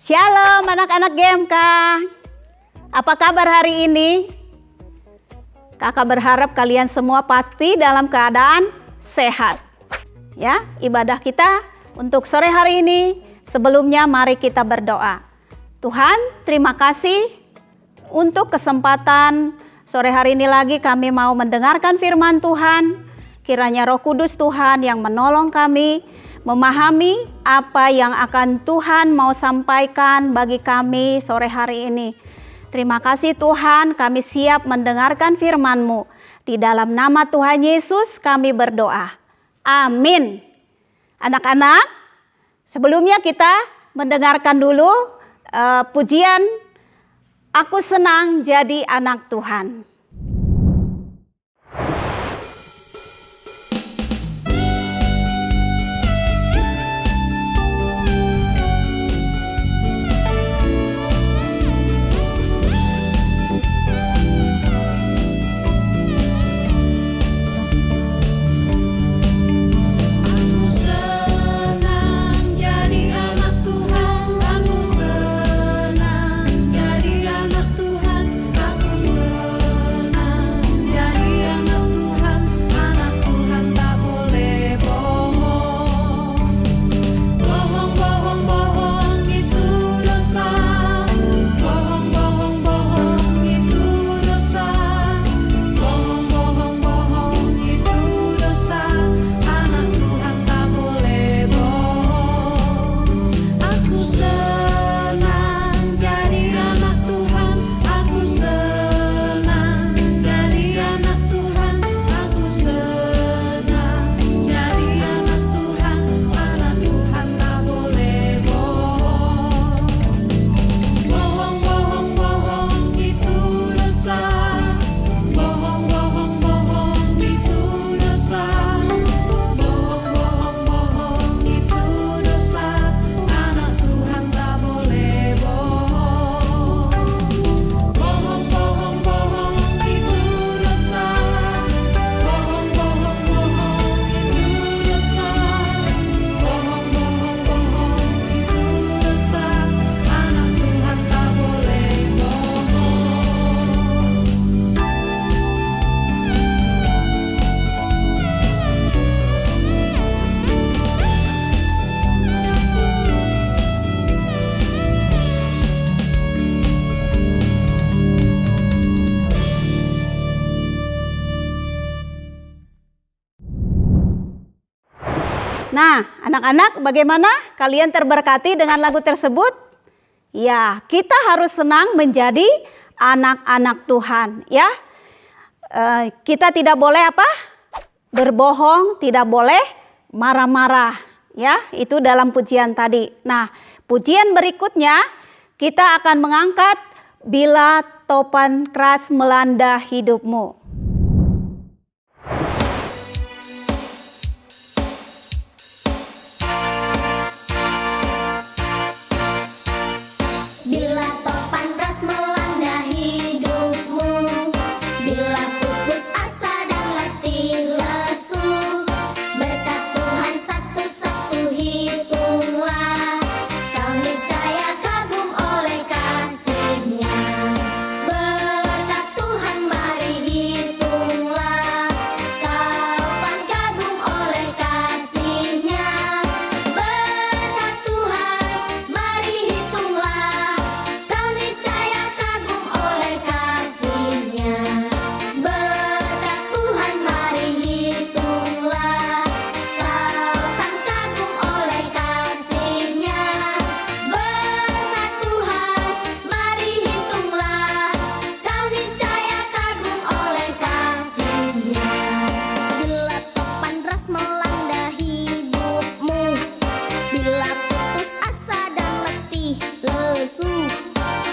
Shalom anak-anak GMK. Apa kabar hari ini? Kakak berharap kalian semua pasti dalam keadaan sehat. Ya, ibadah kita untuk sore hari ini, sebelumnya mari kita berdoa. Tuhan, terima kasih untuk kesempatan sore hari ini lagi kami mau mendengarkan firman Tuhan. Kiranya Roh Kudus Tuhan yang menolong kami memahami apa yang akan Tuhan mau sampaikan bagi kami sore hari ini. Terima kasih Tuhan, kami siap mendengarkan firman-Mu. Di dalam nama Tuhan Yesus kami berdoa. Amin. Anak-anak, sebelumnya kita mendengarkan dulu pujian Aku Senang Jadi Anak Tuhan. Nah, anak-anak, bagaimana kalian terberkati dengan lagu tersebut? Ya, kita harus senang menjadi anak-anak Tuhan, ya. Kita tidak boleh apa? Berbohong, tidak boleh marah-marah, ya. Itu dalam pujian tadi. Nah, pujian berikutnya kita akan mengangkat Bila Topan Keras Melanda Hidupmu.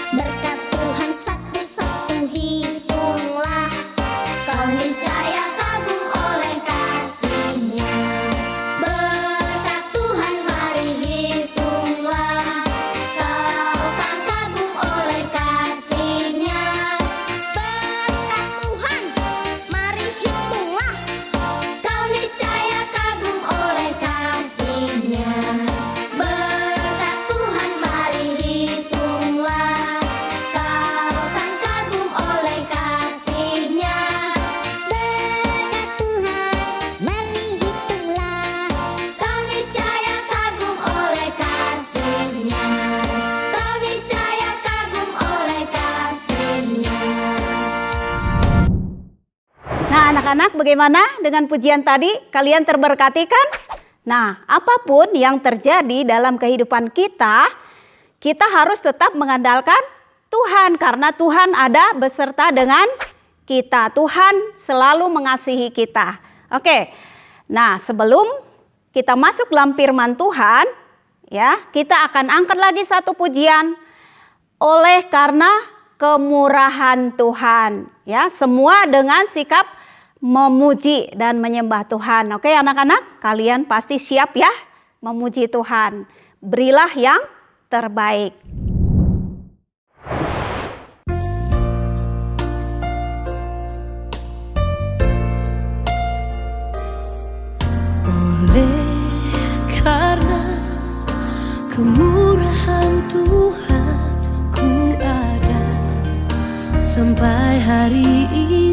Berkat Tuhan mari Anak-anak, bagaimana dengan pujian tadi? Kalian terberkati kan? Nah, apapun yang terjadi dalam kehidupan kita, kita harus tetap mengandalkan Tuhan karena Tuhan ada beserta dengan kita. Tuhan selalu mengasihi kita. Oke. Nah, sebelum kita masuk dalam firman Tuhan, ya, kita akan angkat lagi satu pujian. Oleh karena kemurahan Tuhan, ya, semua dengan sikap memuji dan menyembah Tuhan. Oke anak-anak, kalian pasti siap ya memuji Tuhan. Berilah yang terbaik. Oleh karena kemurahan Tuhan, ku ada sampai hari ini.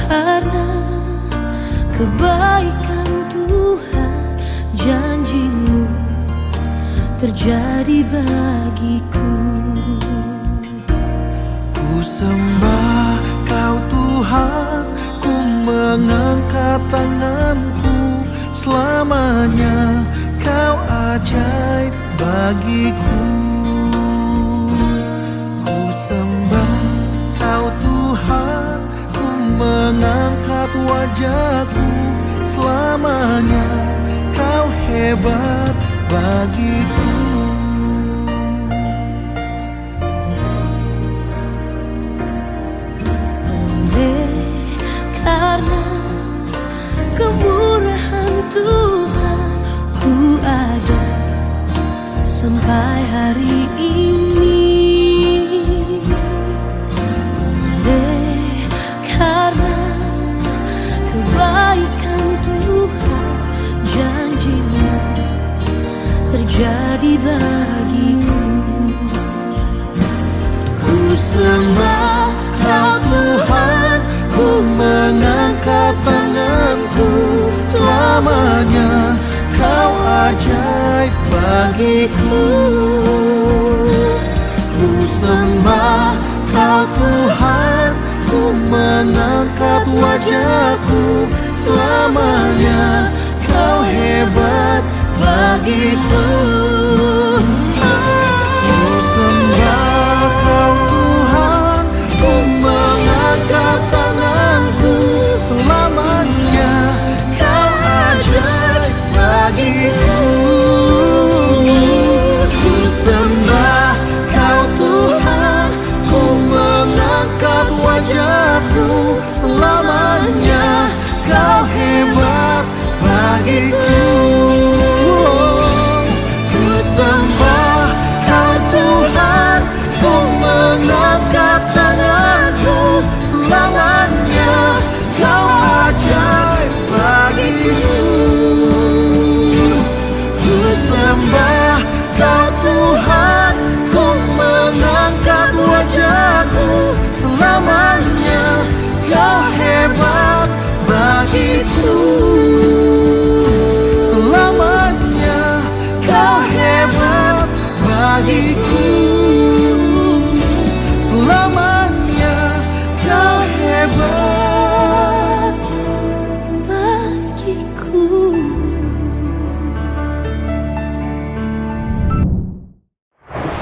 Karena kebaikan Tuhan, janji-Mu terjadi bagiku. Ku sembah Kau Tuhan, ku mengangkat tanganku. Selamanya Kau ajaib bagiku. Ku sembah Kau Tuhan, mengangkat wajahku. Selamanya Kau hebat bagiku. Oleh karena kemurahan Tuhan, ku ada sampai hari ini. Karena kebaikan Tuhan, janji-Mu terjadi bagiku. Ku sembah Kau Tuhan, ku mengangkat tanganku. Selamanya Kau ajaib bagiku. Ku sembah Kau Tuhan, ku mengangkat wajahku. Selamanya Kau hebat bagiku. Ku sembah Kau Tuhan, ku mengangkat tanganku. Selamanya Kau ajaib bagiku. Ku sembah Kau Tuhan, ku mengangkat wajahku. Selamanya Kau hebat bagiku. Ku sembah Kau Tuhan, ku mengangkat tanganku. Selamanya Kau ajaib bagiku. Ku sembah Kau Tuhan, ku mengangkat wajahku. Selamanya Kau hebat bagiku. Selamanya Kau hebat bagiku. Selamanya Kau hebat bagiku.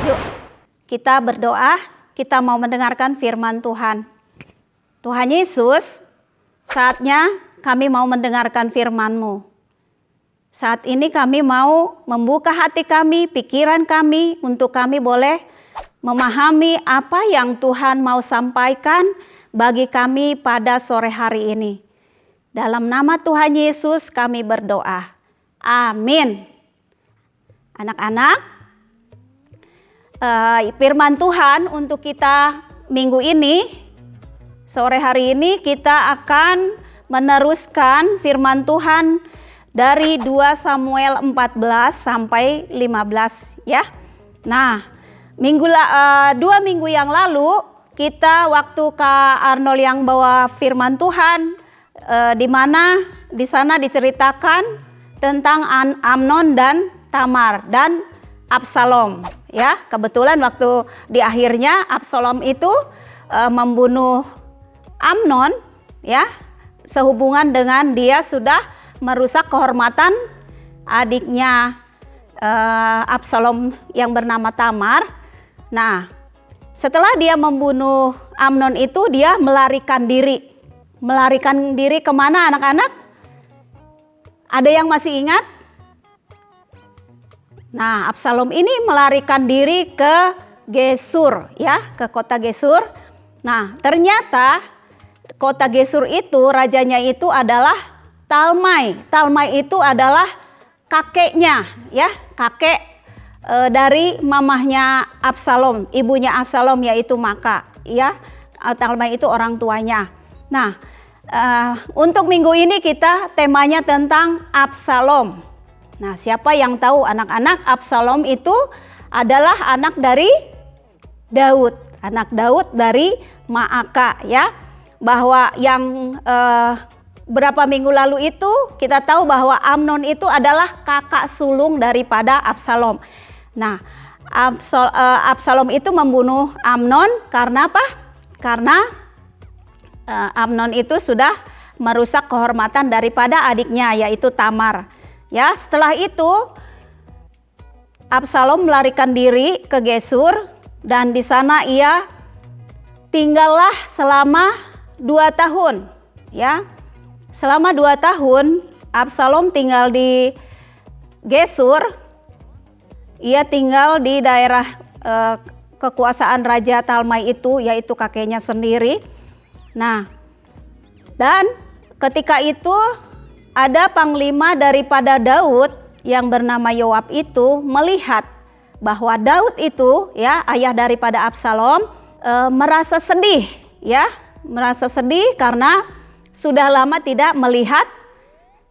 Yuk, kita berdoa, kita mau mendengarkan firman Tuhan. Tuhan Yesus, saatnya kami mau mendengarkan firman-Mu. Saat ini kami mau membuka hati kami, pikiran kami, untuk kami boleh memahami apa yang Tuhan mau sampaikan bagi kami pada sore hari ini. Dalam nama Tuhan Yesus kami berdoa. Amin. Anak-anak, firman Tuhan untuk kita minggu ini, sore hari ini kita akan meneruskan firman Tuhan dari 2 Samuel 14 sampai 15 ya. Nah, 2 minggu yang lalu kita waktu Kak Arnold yang bawa firman Tuhan, di mana di sana diceritakan tentang Amnon dan Tamar, dan Absalom. Ya, kebetulan waktu di akhirnya Absalom itu membunuh Amnon, ya, sehubungan dengan dia sudah merusak kehormatan adiknya Absalom yang bernama Tamar. Nah, setelah dia membunuh Amnon itu, dia melarikan diri. Melarikan diri kemana anak-anak? Ada yang masih ingat? Nah, Absalom ini melarikan diri ke Gesur, ya, ke kota Gesur. Nah, ternyata kota Gesur itu rajanya itu adalah Talmai. Talmai itu adalah kakeknya, ya, kakek dari mamahnya Absalom, ibunya Absalom yaitu Maaka, ya. Talmai itu orang tuanya. Nah, untuk minggu ini kita temanya tentang Absalom. Nah, siapa yang tahu anak-anak, Absalom itu adalah anak dari Daud, anak Daud dari Maaka, ya. Bahwa yang berapa minggu lalu itu kita tahu bahwa Amnon itu adalah kakak sulung daripada Absalom. Nah, Absalom itu membunuh Amnon karena apa? Karena Amnon itu sudah merusak kehormatan daripada adiknya yaitu Tamar. Ya, setelah itu Absalom melarikan diri ke Gesur dan di sana ia tinggallah selama 2 tahun, ya. Selama 2 tahun Absalom tinggal di Gesur. Ia tinggal di daerah kekuasaan Raja Talmai itu, yaitu kakeknya sendiri. Nah, dan ketika itu ada panglima daripada Daud yang bernama Yoab itu melihat bahwa Daud itu, ya, ayah daripada Absalom, merasa sedih, ya, merasa sedih karena sudah lama tidak melihat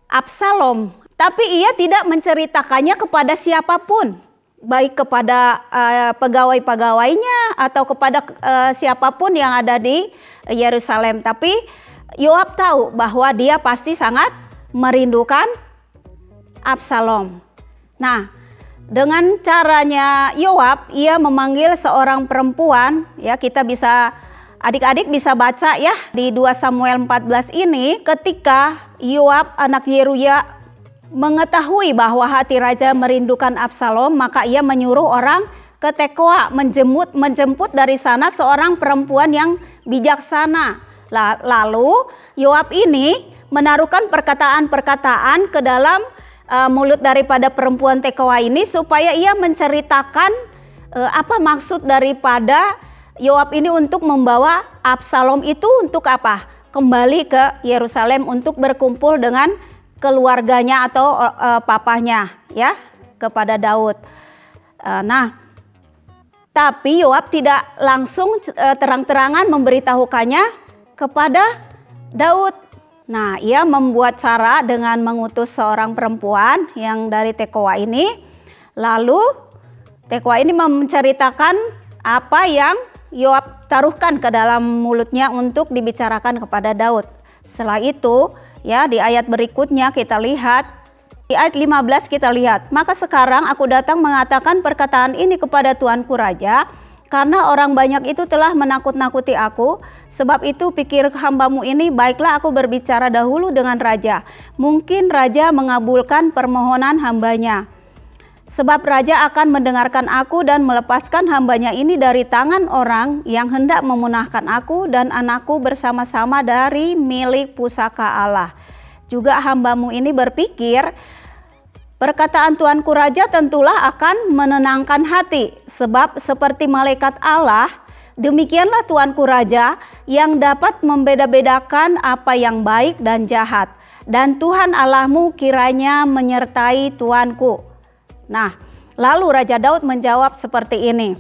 Absalom. Tapi ia tidak menceritakannya kepada siapapun, baik kepada pegawai-pegawainya atau kepada siapapun yang ada di Yerusalem. Tapi Yoab tahu bahwa dia pasti sangat merindukan Absalom. Nah, dengan caranya Yoab, ia memanggil seorang perempuan, ya, kita bisa, adik-adik bisa baca, ya, di 2 Samuel 14 ini, ketika Yoab anak Yeruya mengetahui bahwa hati raja merindukan Absalom, maka ia menyuruh orang ke Tekoa menjemput dari sana seorang perempuan yang bijaksana. Lalu Yoab ini menaruhkan perkataan-perkataan ke dalam mulut daripada perempuan Tekoa ini supaya ia menceritakan apa maksud daripada Yoab ini untuk membawa Absalom itu untuk apa? Kembali ke Yerusalem untuk berkumpul dengan keluarganya atau papahnya, ya, kepada Daud. Nah, tapi Yoab tidak langsung terang-terangan memberitahukannya kepada Daud. Nah, ia membuat cara dengan mengutus seorang perempuan yang dari Tekoa ini. Lalu Tekoa ini menceritakan apa yang Yoab taruhkan ke dalam mulutnya untuk dibicarakan kepada Daud. Setelah itu, ya, di ayat berikutnya kita lihat, di ayat 15 kita lihat, maka sekarang aku datang mengatakan perkataan ini kepada tuanku raja, karena orang banyak itu telah menakut-nakuti aku. Sebab itu pikir hambamu ini, baiklah aku berbicara dahulu dengan raja. Mungkin raja mengabulkan permohonan hambanya. Sebab raja akan mendengarkan aku dan melepaskan hambanya ini dari tangan orang yang hendak memunahkan aku dan anakku bersama-sama dari milik pusaka Allah. Juga hambamu ini berpikir, perkataan tuanku raja tentulah akan menenangkan hati, sebab seperti malaikat Allah, demikianlah tuanku raja yang dapat membeda-bedakan apa yang baik dan jahat. Dan Tuhan Allahmu kiranya menyertai tuanku. Nah, lalu Raja Daud menjawab seperti ini,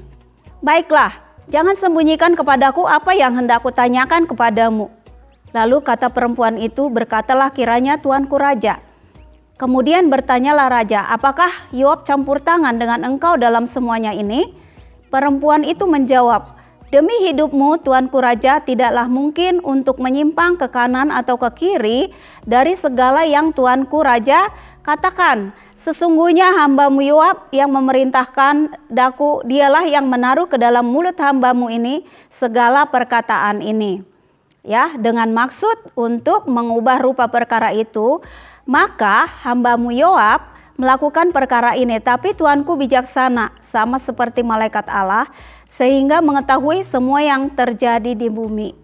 baiklah, jangan sembunyikan kepadaku apa yang hendak kutanyakan kepadamu. Lalu kata perempuan itu, berkatalah kiranya tuanku raja. Kemudian bertanyalah raja, apakah Yoab campur tangan dengan engkau dalam semuanya ini? Perempuan itu menjawab, Demi hidupmu, tuanku raja, tidaklah mungkin untuk menyimpang ke kanan atau ke kiri dari segala yang tuanku raja katakan. Sesungguhnya hambamu Yoab yang memerintahkan daku, dialah yang menaruh ke dalam mulut hambamu ini segala perkataan ini. Ya, dengan maksud untuk mengubah rupa perkara itu, maka hambamu Yoab melakukan perkara ini. Tapi tuanku bijaksana, sama seperti malaikat Allah, sehingga mengetahui semua yang terjadi di bumi.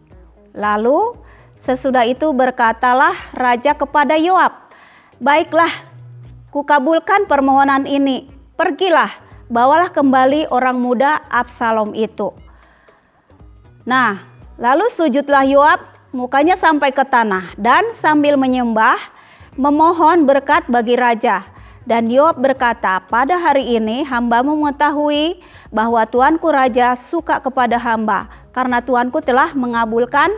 Lalu sesudah itu berkatalah raja kepada Yoab, baiklah, kukabulkan permohonan ini, pergilah, bawalah kembali orang muda Absalom itu. Nah, lalu sujudlah Yoab, mukanya sampai ke tanah, dan sambil menyembah, memohon berkat bagi raja. Dan Yoab berkata, pada hari ini hambamu mengetahui bahwa tuanku raja suka kepada hamba, karena tuanku telah mengabulkan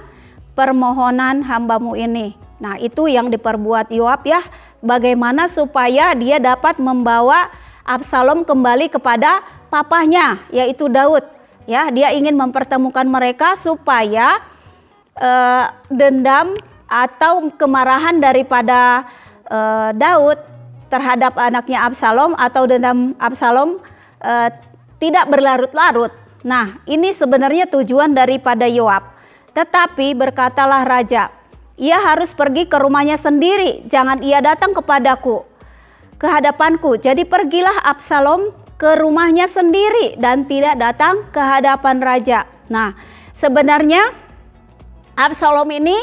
permohonan hambamu ini. Nah, itu yang diperbuat Yoab ya, bagaimana supaya dia dapat membawa Absalom kembali kepada papahnya, yaitu Daud. Ya, dia ingin mempertemukan mereka supaya dendam atau kemarahan daripada Daud terhadap anaknya Absalom atau dendam Absalom tidak berlarut-larut. Nah, ini sebenarnya tujuan daripada Yoab. Tetapi berkatalah raja, ia harus pergi ke rumahnya sendiri, jangan ia datang kepadaku, ke hadapanku. Jadi pergilah Absalom ke rumahnya sendiri dan tidak datang ke hadapan raja. Nah, sebenarnya Absalom ini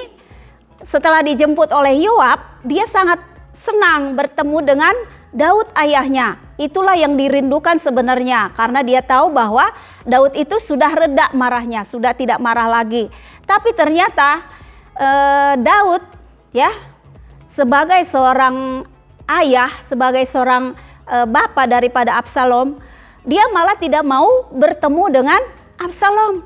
setelah dijemput oleh Yoab, dia sangat senang bertemu dengan Daud ayahnya. Itulah yang dirindukan sebenarnya, karena dia tahu bahwa Daud itu sudah reda marahnya, sudah tidak marah lagi. Tapi ternyata Daud ya, sebagai seorang ayah, sebagai seorang bapak daripada Absalom, dia malah tidak mau bertemu dengan Absalom.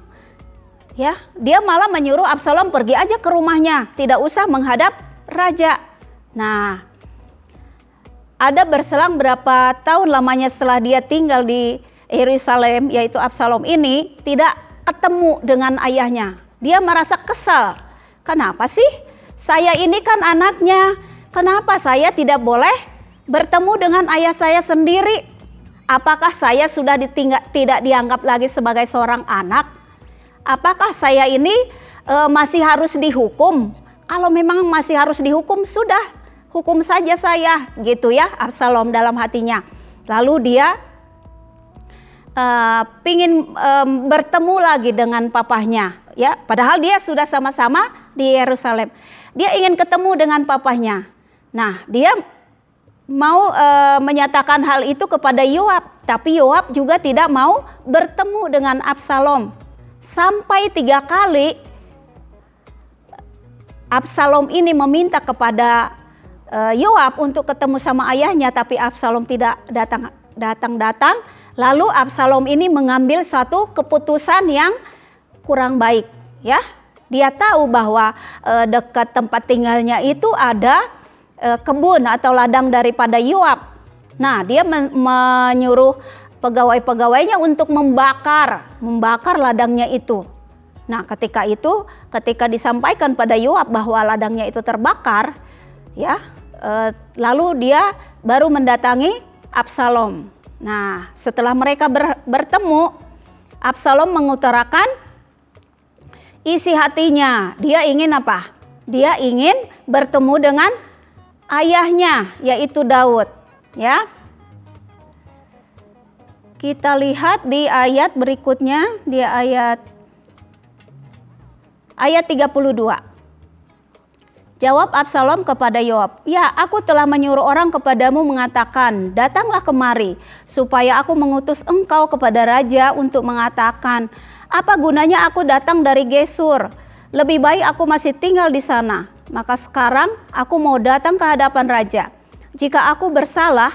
Ya, dia malah menyuruh Absalom pergi aja ke rumahnya, tidak usah menghadap raja. Nah, ada berselang berapa tahun lamanya setelah dia tinggal di Yerusalem, yaitu Absalom ini tidak ketemu dengan ayahnya. Dia merasa kesal. Kenapa sih? Saya ini kan anaknya. Kenapa saya tidak boleh bertemu dengan ayah saya sendiri? Apakah saya sudah tidak dianggap lagi sebagai seorang anak? Apakah saya ini masih harus dihukum? Kalau memang masih harus dihukum, sudah hukum saja saya, gitu ya Absalom dalam hatinya. Lalu dia pingin bertemu lagi dengan papahnya, ya. Padahal dia sudah sama-sama di Yerusalem. Dia ingin ketemu dengan papahnya. Nah, dia mau menyatakan hal itu kepada Yoab, tapi Yoab juga tidak mau bertemu dengan Absalom. Sampai 3 kali Absalom ini meminta kepada Yoab untuk ketemu sama ayahnya, tapi Absalom tidak datang. Lalu Absalom ini mengambil satu keputusan yang kurang baik, ya. Dia tahu bahwa dekat tempat tinggalnya itu ada kebun atau ladang daripada Yoab. Nah, dia menyuruh pegawai-pegawainya untuk membakar ladangnya itu. Nah, ketika disampaikan pada Yoab bahwa ladangnya itu terbakar, ya, lalu dia baru mendatangi Absalom. Nah, setelah mereka bertemu, Absalom mengutarakan isi hatinya. Dia ingin apa? Dia ingin bertemu dengan ayahnya, yaitu Daud, ya. Kita lihat di ayat berikutnya, di ayat 32. Jawab Absalom kepada Yoab, ya, aku telah menyuruh orang kepadamu mengatakan, datanglah kemari, supaya aku mengutus engkau kepada raja untuk mengatakan, apa gunanya aku datang dari Gesur? Lebih baik aku masih tinggal di sana. Maka sekarang aku mau datang ke hadapan raja. Jika aku bersalah,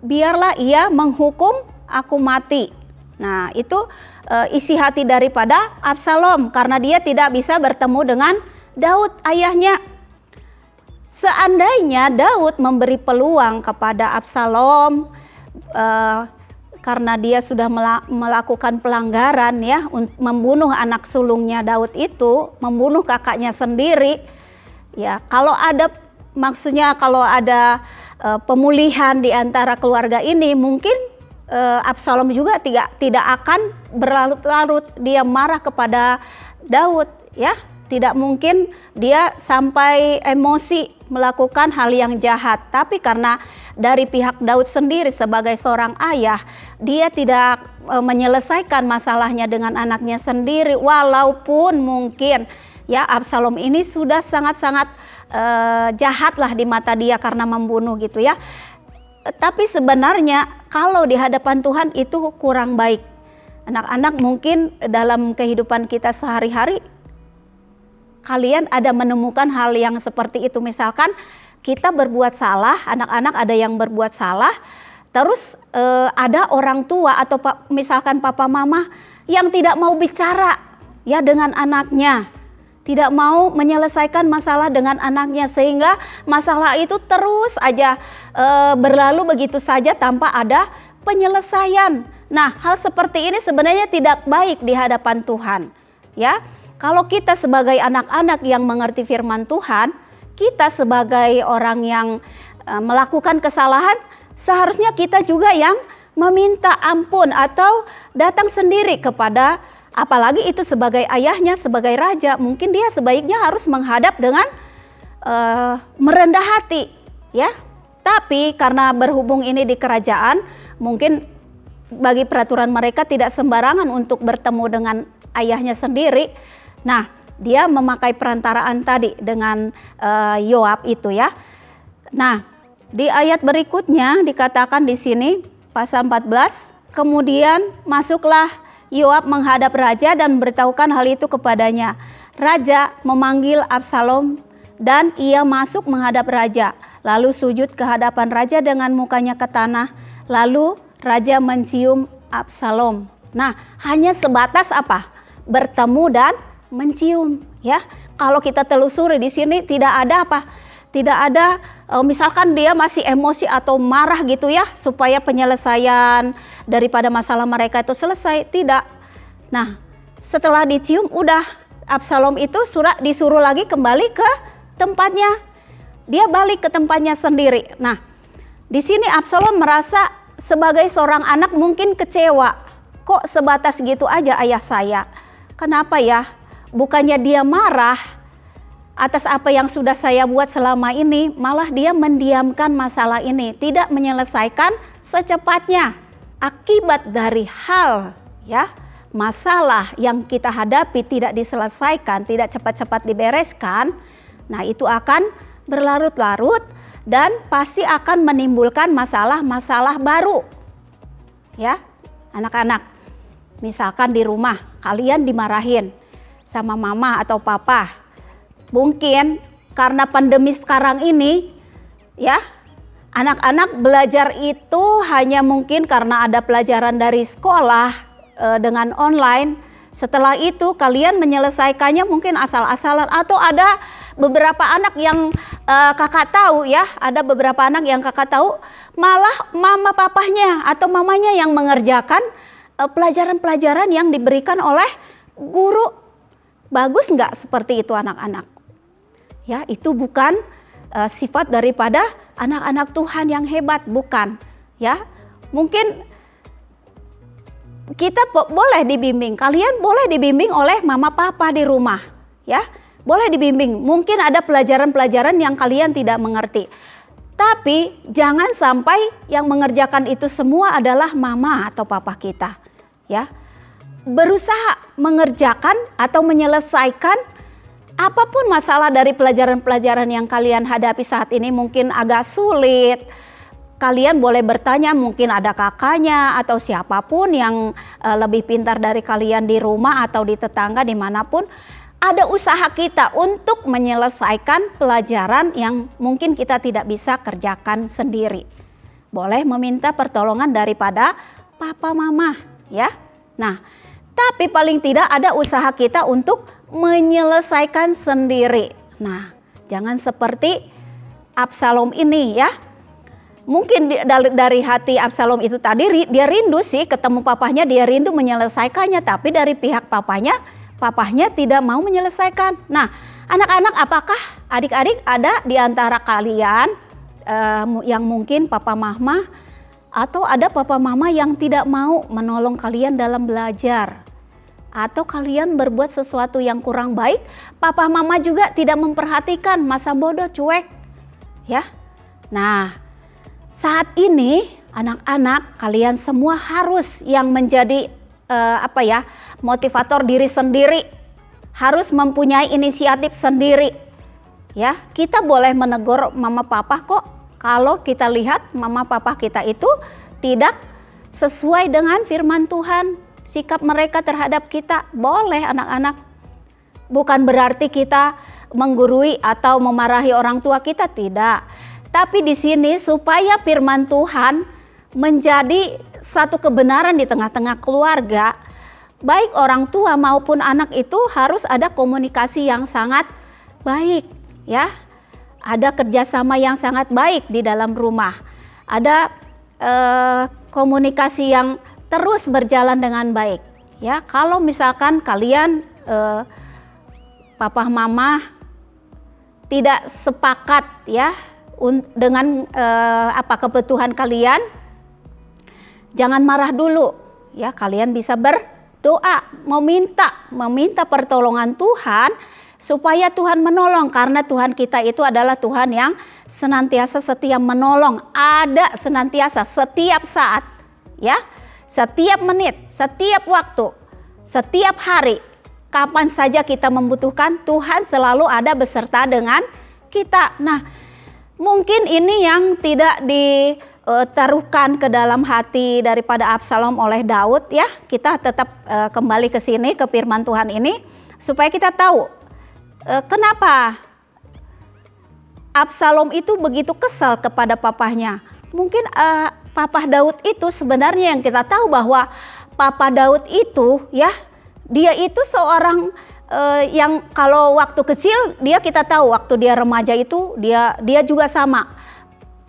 biarlah ia menghukum aku mati. Nah, itu isi hati daripada Absalom, karena dia tidak bisa bertemu dengan Daud ayahnya. Seandainya Daud memberi peluang kepada Absalom, karena dia sudah melakukan pelanggaran ya, membunuh anak sulungnya Daud itu, membunuh kakaknya sendiri. Ya, kalau ada pemulihan di antara keluarga ini, mungkin Absalom juga tidak akan berlarut-larut dia marah kepada Daud ya. Tidak mungkin dia sampai emosi melakukan hal yang jahat. Tapi karena dari pihak Daud sendiri sebagai seorang ayah, dia tidak menyelesaikan masalahnya dengan anaknya sendiri, walaupun mungkin ya Absalom ini sudah sangat-sangat jahat lah di mata dia karena membunuh gitu ya. Tapi sebenarnya kalau di hadapan Tuhan itu kurang baik. Anak-anak, mungkin dalam kehidupan kita sehari-hari kalian ada menemukan hal yang seperti itu. Misalkan kita berbuat salah, anak-anak ada yang berbuat salah, terus ada orang tua atau misalkan papa mama yang tidak mau bicara ya dengan anaknya, tidak mau menyelesaikan masalah dengan anaknya, sehingga masalah itu terus aja berlalu begitu saja tanpa ada penyelesaian. Nah, hal seperti ini sebenarnya tidak baik di hadapan Tuhan ya. Kalau kita sebagai anak-anak yang mengerti firman Tuhan, kita sebagai orang yang melakukan kesalahan, seharusnya kita juga yang meminta ampun atau datang sendiri kepada, apalagi itu sebagai ayahnya, sebagai raja, mungkin dia sebaiknya harus menghadap dengan merendah hati ya. Tapi karena berhubung ini di kerajaan, mungkin bagi peraturan mereka tidak sembarangan untuk bertemu dengan ayahnya sendiri. Nah, dia memakai perantaraan tadi dengan Yoab itu ya. Nah, di ayat berikutnya dikatakan di sini pasal 14, kemudian masuklah Yoab menghadap raja dan memberitahukan hal itu kepadanya. Raja memanggil Absalom dan ia masuk menghadap raja, lalu sujud ke hadapan raja dengan mukanya ke tanah, lalu raja mencium Absalom. Nah, hanya sebatas apa? Bertemu dan mencium ya. Kalau kita telusuri di sini tidak ada apa? Tidak ada misalkan dia masih emosi atau marah gitu ya, supaya penyelesaian daripada masalah mereka itu selesai, tidak. Nah, setelah dicium udah Absalom itu disuruh lagi kembali ke tempatnya. Dia balik ke tempatnya sendiri. Nah, di sini Absalom merasa sebagai seorang anak mungkin kecewa. Kok sebatas gitu aja ayah saya? Kenapa ya? Bukannya dia marah atas apa yang sudah saya buat selama ini, malah dia mendiamkan masalah ini, tidak menyelesaikan secepatnya. Akibat dari hal ya, masalah yang kita hadapi tidak diselesaikan, tidak cepat-cepat dibereskan, nah itu akan berlarut-larut dan pasti akan menimbulkan masalah-masalah baru. Ya, anak-anak, misalkan di rumah kalian dimarahin sama mama atau papa. Mungkin karena pandemi sekarang ini ya, anak-anak belajar itu hanya mungkin karena ada pelajaran dari sekolah dengan online. Setelah itu kalian menyelesaikannya mungkin asal-asalan, atau ada beberapa anak yang kakak tahu ya, ada beberapa anak yang kakak tahu malah mama papahnya atau mamanya yang mengerjakan pelajaran-pelajaran yang diberikan oleh guru. Bagus nggak seperti itu anak-anak? Ya, itu bukan sifat daripada anak-anak Tuhan yang hebat, bukan. Ya, mungkin kita boleh dibimbing, kalian boleh dibimbing oleh mama papa di rumah, ya, boleh dibimbing. Mungkin ada pelajaran-pelajaran yang kalian tidak mengerti, tapi jangan sampai yang mengerjakan itu semua adalah mama atau papa kita, ya. Berusaha mengerjakan atau menyelesaikan apapun masalah dari pelajaran-pelajaran yang kalian hadapi saat ini. Mungkin agak sulit, kalian boleh bertanya, mungkin ada kakaknya atau siapapun yang lebih pintar dari kalian di rumah atau di tetangga dimanapun. Ada usaha kita untuk menyelesaikan pelajaran yang mungkin kita tidak bisa kerjakan sendiri. Boleh meminta pertolongan daripada papa mama ya. Nah, tapi paling tidak ada usaha kita untuk menyelesaikan sendiri. Nah, jangan seperti Absalom ini ya. Mungkin dari hati Absalom itu tadi dia rindu sih ketemu papahnya, dia rindu menyelesaikannya, tapi dari pihak papahnya tidak mau menyelesaikan. Nah, anak-anak, apakah adik-adik ada di antara kalian yang mungkin papa mama atau ada papa mama yang tidak mau menolong kalian dalam belajar? Atau kalian berbuat sesuatu yang kurang baik, papa mama juga tidak memperhatikan, masa bodoh, cuek, ya. Nah, saat ini anak-anak kalian semua harus yang menjadi motivator diri sendiri, harus mempunyai inisiatif sendiri, ya. Kita boleh menegur mama papa kok kalau kita lihat mama papa kita itu tidak sesuai dengan firman Tuhan. Sikap mereka terhadap kita boleh, anak-anak. Bukan berarti kita menggurui atau memarahi orang tua kita, tidak. Tapi di sini supaya firman Tuhan menjadi satu kebenaran di tengah-tengah keluarga, baik orang tua maupun anak itu harus ada komunikasi yang sangat baik, ya. Ada kerjasama yang sangat baik di dalam rumah. Ada komunikasi yang terus berjalan dengan baik, ya. Kalau misalkan kalian papa mama tidak sepakat, ya, dengan kebutuhan kalian, jangan marah dulu, ya. Kalian bisa berdoa, meminta pertolongan Tuhan supaya Tuhan menolong, karena Tuhan kita itu adalah Tuhan yang senantiasa setia menolong, ada senantiasa setiap saat, ya. Setiap menit, setiap waktu, setiap hari, kapan saja kita membutuhkan, Tuhan selalu ada beserta dengan kita. Nah, mungkin ini yang tidak ditaruhkan ke dalam hati daripada Absalom oleh Daud, ya. Kita tetap kembali ke sini, ke firman Tuhan ini, supaya kita tahu kenapa Absalom itu begitu kesal kepada papahnya. Mungkin Papa Daud itu sebenarnya yang kita tahu bahwa Papa Daud itu, ya, dia itu seorang yang kalau waktu kecil kita tahu waktu dia remaja itu dia juga sama.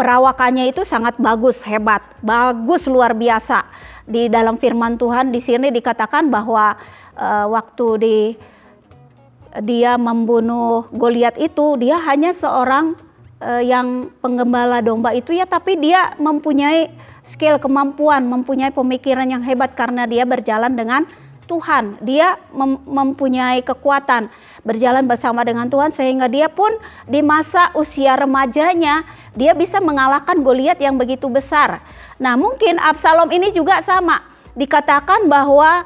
Perawakannya itu sangat bagus, hebat, bagus luar biasa. Di dalam firman Tuhan di sini dikatakan bahwa waktu dia membunuh Goliat itu, dia hanya seorang yang penggembala domba itu, ya, tapi dia mempunyai skill, kemampuan, mempunyai pemikiran yang hebat karena dia berjalan dengan Tuhan. Dia mempunyai kekuatan berjalan bersama dengan Tuhan, sehingga dia pun di masa usia remajanya dia bisa mengalahkan Goliat yang begitu besar. Nah, mungkin Absalom ini juga sama, dikatakan bahwa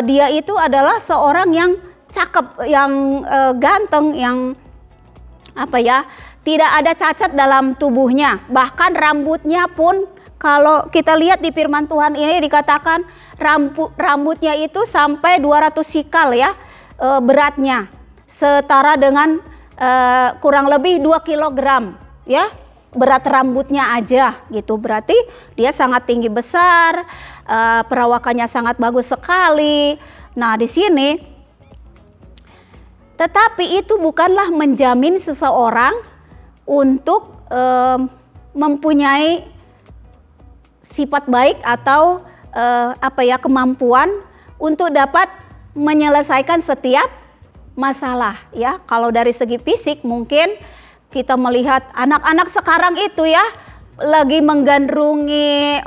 dia itu adalah seorang yang cakep, yang ganteng, yang tidak ada cacat dalam tubuhnya. Bahkan rambutnya pun, kalau kita lihat di firman Tuhan ini dikatakan rambutnya itu sampai 200 sikal, ya, beratnya. Setara dengan kurang lebih 2 kilogram, ya, berat rambutnya aja gitu. Berarti dia sangat tinggi besar, perawakannya sangat bagus sekali. Nah, di sini tetapi itu bukanlah menjamin seseorang untuk mempunyai sifat baik atau kemampuan untuk dapat menyelesaikan setiap masalah, ya. Kalau dari segi fisik mungkin kita melihat anak-anak sekarang itu, ya, lagi menggandrungi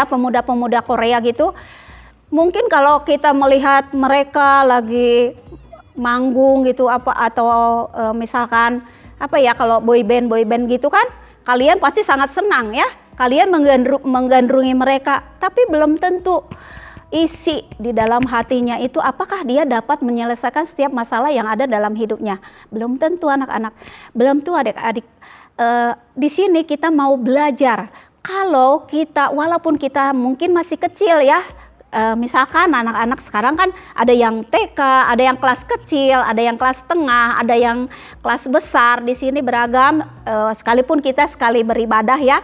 pemuda-pemuda Korea gitu. Mungkin kalau kita melihat mereka lagi manggung gitu misalkan kalau boy band gitu kan, kalian pasti sangat senang, ya. Kalian menggandrungi mereka, tapi belum tentu isi di dalam hatinya itu apakah dia dapat menyelesaikan setiap masalah yang ada dalam hidupnya. Belum tentu, anak-anak. Belum tentu, adik-adik. Di sini kita mau belajar. Kalau kita, walaupun kita mungkin masih kecil, ya, misalkan anak-anak sekarang kan ada yang TK, ada yang kelas kecil, ada yang kelas tengah, ada yang kelas besar. Di sini beragam, sekalipun kita sekali beribadah, ya,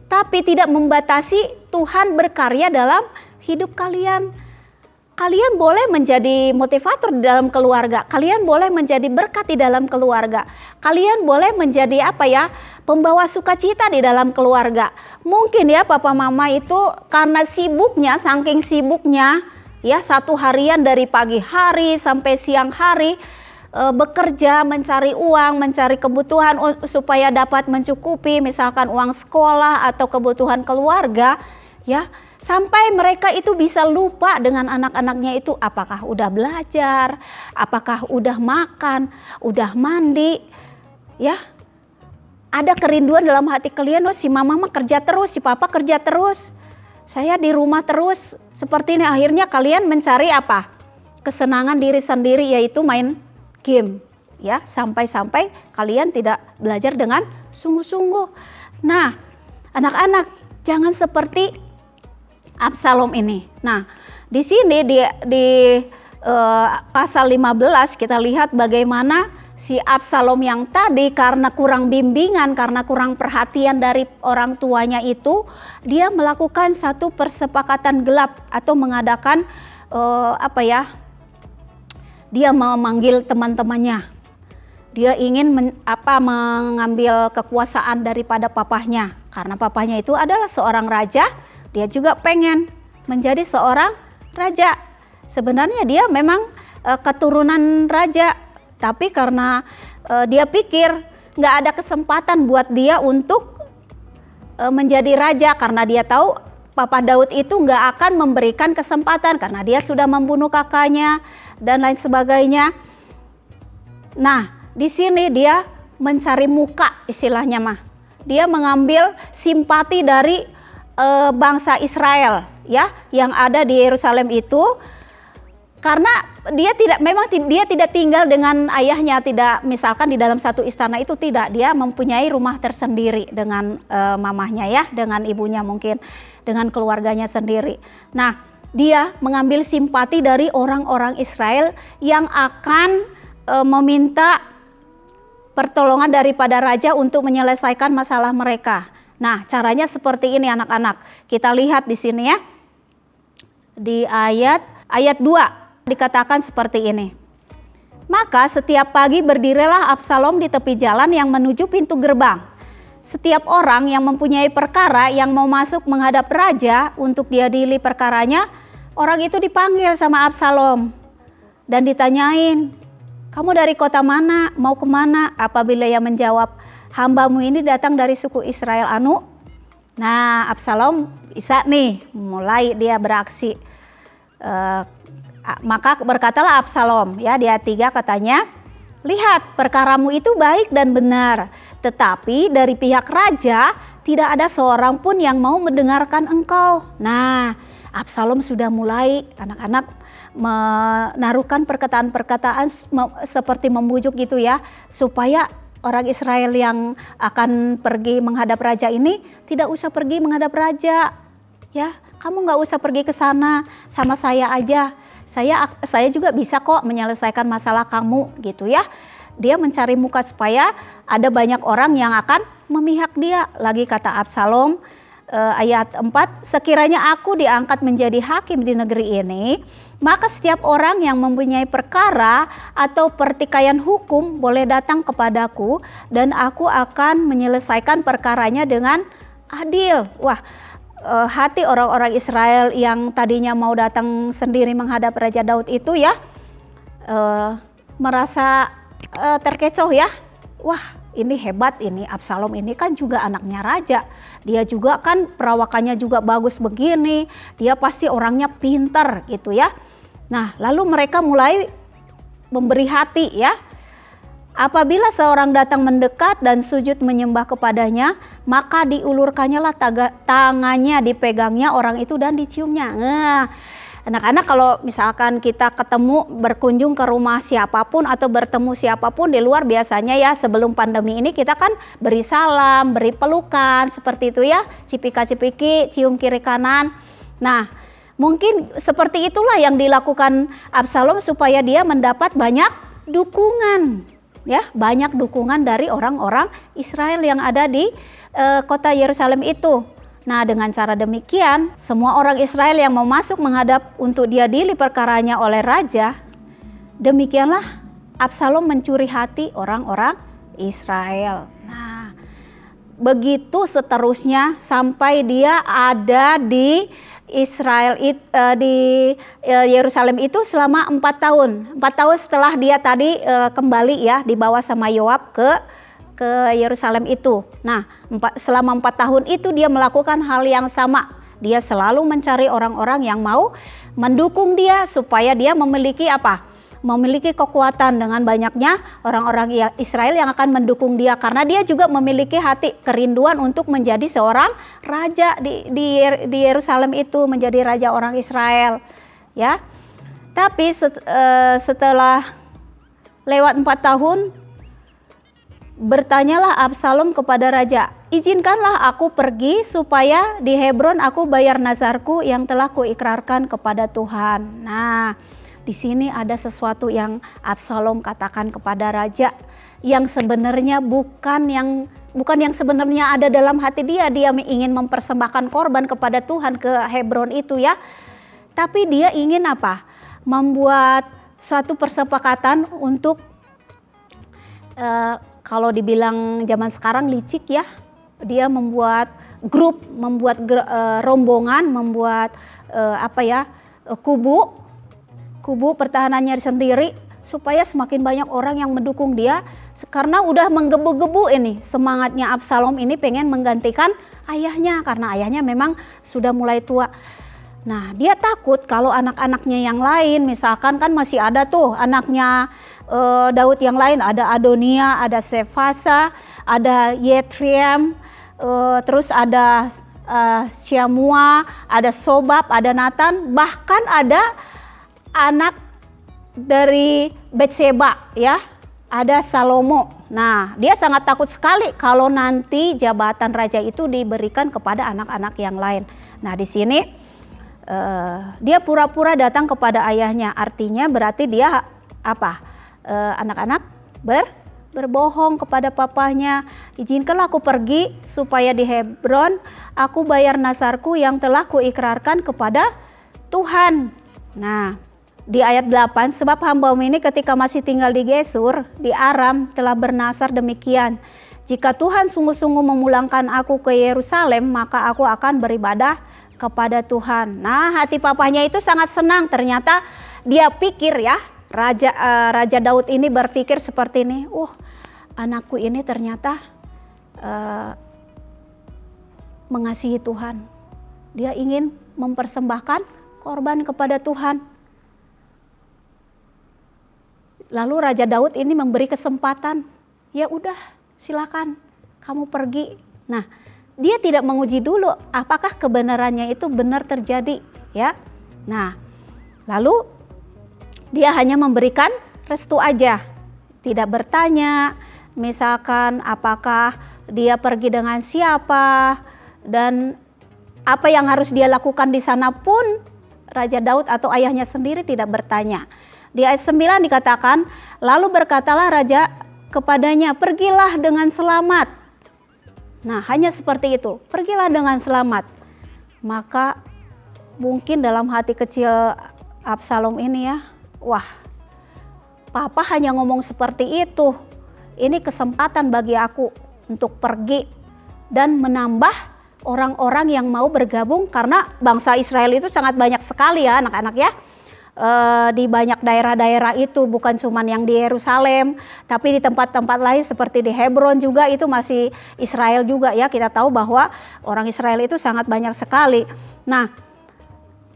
tapi tidak membatasi Tuhan berkarya dalam hidup kalian. kalian boleh menjadi motivator di dalam keluarga, kalian boleh menjadi berkat di dalam keluarga, kalian boleh menjadi pembawa sukacita di dalam keluarga. Mungkin ya papa mama itu karena sibuknya, saking sibuknya ya, satu harian dari pagi hari sampai siang hari bekerja, mencari uang, mencari kebutuhan supaya dapat mencukupi misalkan uang sekolah atau kebutuhan keluarga ya, sampai mereka itu bisa lupa dengan anak-anaknya itu, apakah udah belajar, apakah udah makan, udah mandi ya. Ada kerinduan dalam hati kalian, si mama kerja terus, si papa kerja terus, saya di rumah terus, seperti ini. Akhirnya kalian mencari kesenangan diri sendiri, yaitu main game ya, sampai-sampai kalian tidak belajar dengan sungguh-sungguh. Nah, anak-anak jangan seperti Absalom ini. Nah, di sini di pasal 15 kita lihat bagaimana si Absalom yang tadi karena kurang bimbingan, karena kurang perhatian dari orang tuanya itu, dia melakukan satu persepakatan gelap atau mengadakan dia memanggil teman-temannya. Dia ingin mengambil kekuasaan daripada papahnya. Karena papahnya itu adalah seorang raja, dia juga pengen menjadi seorang raja. Sebenarnya dia memang keturunan raja, tapi karena dia pikir nggak ada kesempatan buat dia untuk menjadi raja, karena dia tahu Papa Daud itu nggak akan memberikan kesempatan karena dia sudah membunuh kakaknya dan lain sebagainya. Nah, di sini dia mencari muka, istilahnya dia mengambil simpati dari bangsa Israel ya yang ada di Yerusalem itu, karena dia tidak tinggal dengan ayahnya, tidak misalkan di dalam satu istana itu, tidak, dia mempunyai rumah tersendiri dengan mamahnya ya, dengan ibunya mungkin, dengan keluarganya sendiri. Nah, dia mengambil simpati dari orang-orang Israel yang akan meminta pertolongan daripada raja untuk menyelesaikan masalah mereka. Nah, caranya seperti ini anak-anak. Kita lihat di sini ya. Di ayat 2 dikatakan seperti ini. Maka setiap pagi berdirilah Absalom di tepi jalan yang menuju pintu gerbang. Setiap orang yang mempunyai perkara yang mau masuk menghadap raja untuk diadili perkaranya, orang itu dipanggil sama Absalom dan ditanyain, kamu dari kota mana, mau kemana? Apabila ia menjawab, hambamu ini datang dari suku Israel anu. Nah, Absalom bisa nih, mulai dia beraksi. Maka berkatalah Absalom ya, di ayat 3 katanya, lihat perkaramu itu baik dan benar, tetapi dari pihak raja tidak ada seorang pun yang mau mendengarkan engkau. Nah, Absalom sudah mulai anak-anak menaruhkan perkataan-perkataan seperti membujuk gitu ya, supaya orang Israel yang akan pergi menghadap raja ini tidak usah pergi menghadap raja ya, kamu nggak usah pergi ke sana, sama saya aja. Saya juga bisa kok menyelesaikan masalah kamu gitu ya. Dia mencari muka supaya ada banyak orang yang akan memihak dia. Lagi kata Absalom ayat 4, sekiranya aku diangkat menjadi hakim di negeri ini, maka setiap orang yang mempunyai perkara atau pertikaian hukum boleh datang kepadaku dan aku akan menyelesaikan perkaranya dengan adil. Wah, hati orang-orang Israel yang tadinya mau datang sendiri menghadap Raja Daud itu ya merasa terkecoh ya. Wah, ini hebat, ini Absalom ini kan juga anaknya raja, dia juga kan perawakannya juga bagus begini, dia pasti orangnya pintar gitu ya. Nah, lalu mereka mulai memberi hati ya. Apabila seorang datang mendekat dan sujud menyembah kepadanya, maka diulurkannya lah tangannya, dipegangnya orang itu dan diciumnya. Nah, anak-anak kalau misalkan kita ketemu berkunjung ke rumah siapapun atau bertemu siapapun di luar, biasanya ya sebelum pandemi ini kita kan beri salam, beri pelukan seperti itu ya, cipika-cipiki, cium kiri kanan. Nah, mungkin seperti itulah yang dilakukan Absalom supaya dia mendapat banyak dukungan. Ya, banyak dukungan dari orang-orang Israel yang ada di kota Yerusalem itu. Nah, dengan cara demikian, semua orang Israel yang mau masuk menghadap untuk diadili perkaranya oleh raja, demikianlah Absalom mencuri hati orang-orang Israel. Nah, begitu seterusnya sampai dia ada di Israel, di Yerusalem itu selama 4 tahun. 4 tahun setelah dia tadi kembali ya, dibawa sama Yoab ke Yerusalem itu. Nah, selama 4 tahun itu dia melakukan hal yang sama. Dia selalu mencari orang-orang yang mau mendukung dia supaya dia memiliki apa? Memiliki kekuatan dengan banyaknya orang-orang Israel yang akan mendukung dia, karena dia juga memiliki hati kerinduan untuk menjadi seorang raja di Yerusalem itu, menjadi raja orang Israel, ya. Tapi setelah lewat 4 tahun, bertanyalah Absalom kepada raja, izinkanlah aku pergi supaya di Hebron aku bayar nazarku yang telah kuikrarkan kepada Tuhan. Nah, di sini ada sesuatu yang Absalom katakan kepada raja yang sebenarnya bukan yang sebenarnya ada dalam hati dia. Dia ingin mempersembahkan korban kepada Tuhan ke Hebron itu ya. Tapi dia ingin apa? Membuat suatu persepakatan untuk kalau dibilang zaman sekarang licik ya, dia membuat grup, membuat rombongan, membuat kubu pertahanannya sendiri supaya semakin banyak orang yang mendukung dia, karena udah menggebu-gebu ini semangatnya Absalom ini pengen menggantikan ayahnya, karena ayahnya memang sudah mulai tua. Nah, dia takut kalau anak-anaknya yang lain, misalkan kan masih ada tuh anaknya Daud yang lain, ada Adonia, ada Sefasa, ada Yetream, terus ada Syamua, ada Sobab, ada Nathan, bahkan ada anak dari Betseba ya, ada Salomo. Nah, dia sangat takut sekali kalau nanti jabatan raja itu diberikan kepada anak-anak yang lain. Nah, di sini dia pura-pura datang kepada ayahnya, artinya berarti dia anak-anak berbohong kepada papahnya, izinkanlah aku pergi supaya di Hebron aku bayar nazarku yang telah kuikrarkan kepada Tuhan. Nah, di ayat 8, sebab hambamu ini ketika masih tinggal di Gesur, di Aram, telah bernazar demikian, jika Tuhan sungguh-sungguh memulangkan aku ke Yerusalem, maka aku akan beribadah kepada Tuhan. Nah, hati papahnya itu sangat senang. Ternyata dia pikir ya, Raja Daud ini berpikir seperti ini, anakku ini ternyata mengasihi Tuhan. Dia ingin mempersembahkan korban kepada Tuhan. Lalu Raja Daud ini memberi kesempatan, ya udah silakan kamu pergi. Nah, dia tidak menguji dulu apakah kebenarannya itu benar terjadi ya. Nah, lalu dia hanya memberikan restu aja, tidak bertanya misalkan apakah dia pergi dengan siapa dan apa yang harus dia lakukan di sana pun Raja Daud atau ayahnya sendiri tidak bertanya. Di ayat 9 dikatakan, lalu berkatalah raja kepadanya, pergilah dengan selamat. Nah, hanya seperti itu, pergilah dengan selamat. Maka mungkin dalam hati kecil Absalom ini ya, wah, papa hanya ngomong seperti itu. Ini kesempatan bagi aku untuk pergi dan menambah orang-orang yang mau bergabung, karena bangsa Israel itu sangat banyak sekali ya anak-anak ya. Di banyak daerah-daerah itu, bukan cuma yang di Yerusalem, tapi di tempat-tempat lain seperti di Hebron juga itu masih Israel juga ya. Kita tahu bahwa orang Israel itu sangat banyak sekali. Nah,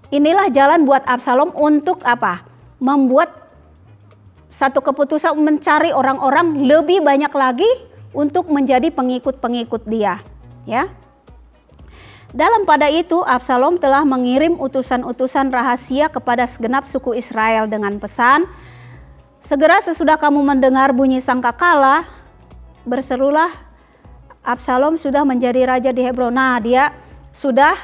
inilah jalan buat Absalom untuk apa? Membuat satu keputusan mencari orang-orang lebih banyak lagi untuk menjadi pengikut-pengikut dia, ya. Dalam pada itu Absalom telah mengirim utusan-utusan rahasia kepada segenap suku Israel dengan pesan, segera sesudah kamu mendengar bunyi sangkakala, berserulah Absalom sudah menjadi raja di Hebron. Nah, dia sudah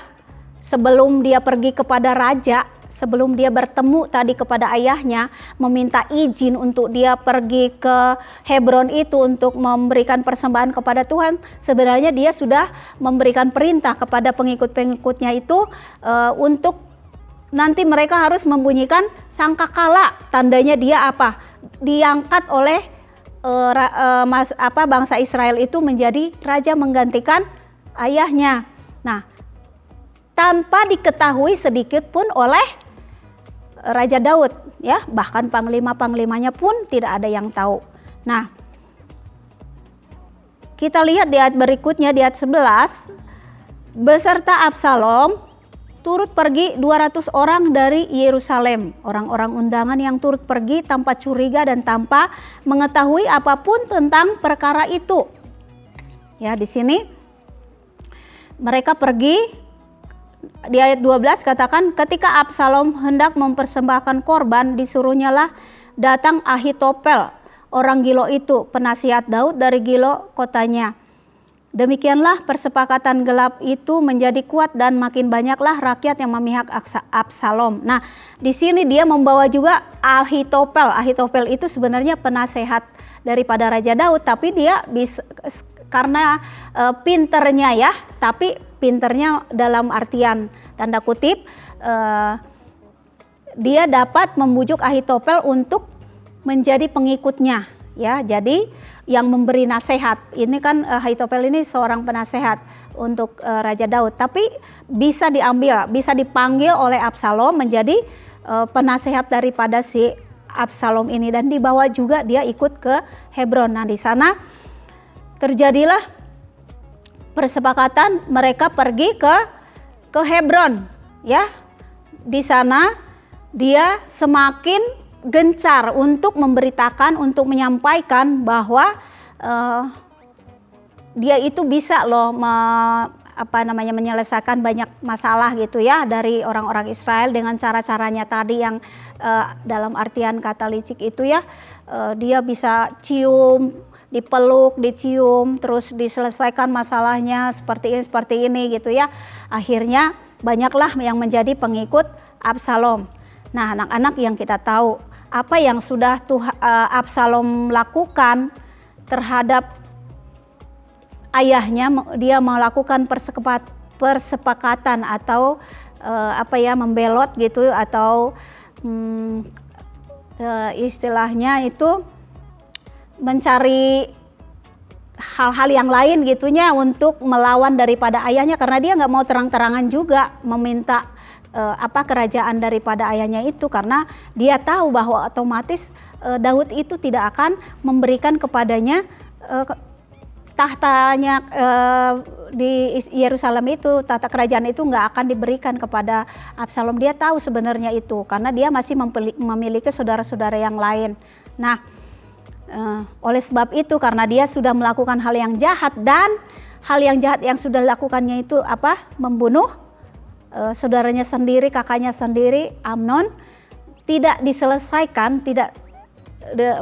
sebelum dia pergi kepada raja, sebelum dia bertemu tadi kepada ayahnya, meminta izin untuk dia pergi ke Hebron itu untuk memberikan persembahan kepada Tuhan, sebenarnya dia sudah memberikan perintah kepada pengikut-pengikutnya itu untuk nanti mereka harus membunyikan sangkakala. Tandanya dia apa? Diangkat oleh bangsa Israel itu menjadi raja menggantikan ayahnya. Nah, tanpa diketahui sedikit pun oleh Raja Daud, ya, bahkan panglima-panglimanya pun tidak ada yang tahu. Nah, kita lihat di ayat berikutnya, di ayat 11, beserta Absalom turut pergi 200 orang dari Yerusalem, orang-orang undangan yang turut pergi tanpa curiga dan tanpa mengetahui apapun tentang perkara itu. Ya, di sini mereka pergi. Di ayat 12 katakan, ketika Absalom hendak mempersembahkan korban, disuruhnyalah datang Ahitofel, orang Gilo itu, penasihat Daud dari Gilo kotanya. Demikianlah persepakatan gelap itu menjadi kuat dan makin banyaklah rakyat yang memihak Absalom. Nah, di sini dia membawa juga Ahitofel. Ahitofel itu sebenarnya penasehat daripada Raja Daud, tapi dia karena pinternya ya, tapi pinternya dalam artian tanda kutip, dia dapat membujuk Ahitofel untuk menjadi pengikutnya, ya. Jadi yang memberi nasihat ini kan Ahitofel ini seorang penasehat untuk Raja Daud, tapi bisa dipanggil oleh Absalom menjadi penasehat daripada si Absalom ini, dan dibawa juga dia ikut ke Hebron. Nah, di sana terjadilah persepakatan mereka pergi ke Hebron, ya. Di sana dia semakin gencar untuk memberitakan, untuk menyampaikan bahwa dia itu bisa loh menyelesaikan banyak masalah gitu ya dari orang-orang Israel dengan cara-caranya tadi yang dalam artian kata licik itu ya, dia bisa cium, dipeluk, dicium, terus diselesaikan masalahnya seperti ini gitu ya. Akhirnya banyaklah yang menjadi pengikut Absalom. Nah, anak-anak, yang kita tahu apa yang sudah Absalom lakukan terhadap ayahnya, dia melakukan persepakatan atau membelot gitu, atau istilahnya itu mencari hal-hal yang lain gitunya untuk melawan daripada ayahnya, karena dia nggak mau terang-terangan juga meminta kerajaan daripada ayahnya itu, karena dia tahu bahwa otomatis Daud itu tidak akan memberikan kepadanya tahtanya di Yerusalem itu, tahta kerajaan itu nggak akan diberikan kepada Absalom. Dia tahu sebenarnya itu, karena dia masih memiliki saudara-saudara yang lain. Nah, oleh sebab itu, karena dia sudah melakukan hal yang jahat, dan hal yang jahat yang sudah dilakukannya itu membunuh saudaranya sendiri, kakaknya sendiri, Amnon, tidak diselesaikan,